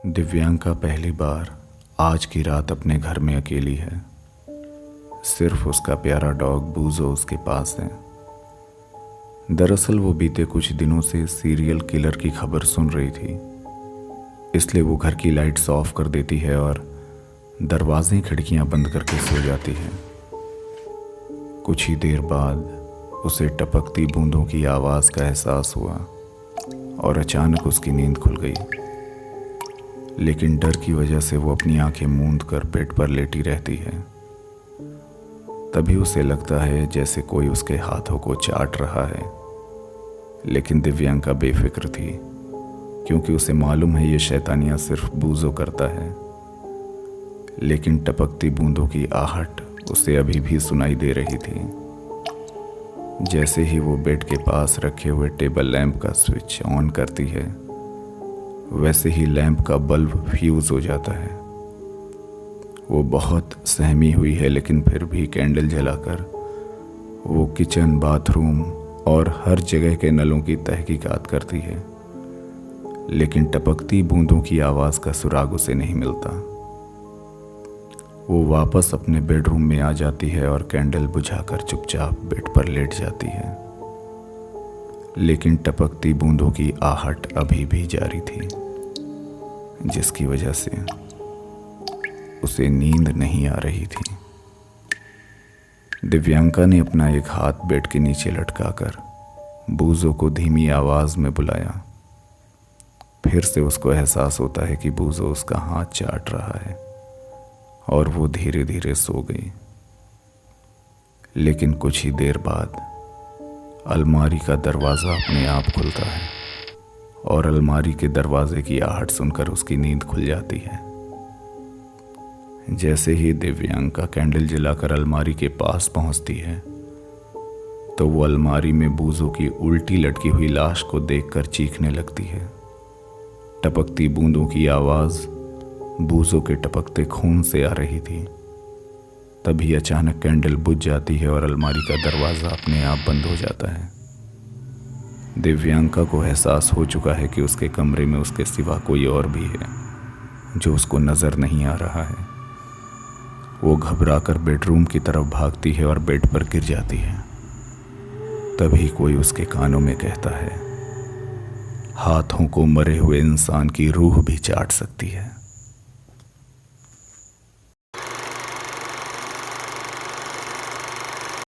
दिव्यांका पहली बार आज की रात अपने घर में अकेली है। सिर्फ उसका प्यारा डॉग बूजो उसके पास है। दरअसल वो बीते कुछ दिनों से सीरियल किलर की खबर सुन रही थी, इसलिए वो घर की लाइट्स ऑफ कर देती है और दरवाजे खिड़कियां बंद करके सो जाती है। कुछ ही देर बाद उसे टपकती बूंदों की आवाज़ का एहसास हुआ और अचानक उसकी नींद खुल गई। लेकिन डर की वजह से वो अपनी आंखें मूंद कर बेड पर लेटी रहती है। तभी उसे लगता है जैसे कोई उसके हाथों को चाट रहा है। लेकिन दिव्यांका बेफिक्र थी, क्योंकि उसे मालूम है ये शैतानियां सिर्फ बूजो करता है। लेकिन टपकती बूंदों की आहट उसे अभी भी सुनाई दे रही थी। जैसे ही वो बेड के पास रखे हुए टेबल लैंप का स्विच ऑन करती है, वैसे ही लैंप का बल्ब फ्यूज हो जाता है। वो बहुत सहमी हुई है, लेकिन फिर भी कैंडल जलाकर वो किचन, बाथरूम और हर जगह के नलों की तहकीकात करती है। लेकिन टपकती बूंदों की आवाज़ का सुराग उसे नहीं मिलता। वो वापस अपने बेडरूम में आ जाती है और कैंडल बुझाकर चुपचाप बेड पर लेट जाती है। लेकिन टपकती बूंदों की आहट अभी भी जारी थी, जिसकी वजह से उसे नींद नहीं आ रही थी। दिव्यांका ने अपना एक हाथ बेड के नीचे लटकाकर बूजो को धीमी आवाज में बुलाया। फिर से उसको एहसास होता है कि बूजो उसका हाथ चाट रहा है और वो धीरे धीरे सो गई। लेकिन कुछ ही देर बाद अलमारी का दरवाज़ा अपने आप खुलता है और अलमारी के दरवाजे की आहट सुनकर उसकी नींद खुल जाती है। जैसे ही दिव्यांका कैंडल जलाकर अलमारी के पास पहुंचती है, तो वो अलमारी में बूजो की उल्टी लटकी हुई लाश को देखकर चीखने लगती है। टपकती बूंदों की आवाज़ बूजो के टपकते खून से आ रही थी। तभी अचानक कैंडल बुझ जाती है और अलमारी का दरवाज़ा अपने आप बंद हो जाता है। दिव्यांका को एहसास हो चुका है कि उसके कमरे में उसके सिवा कोई और भी है, जो उसको नज़र नहीं आ रहा है। वो घबराकर बेडरूम की तरफ भागती है और बेड पर गिर जाती है। तभी कोई उसके कानों में कहता है, हाथों को मरे हुए इंसान की रूह भी चाट सकती है।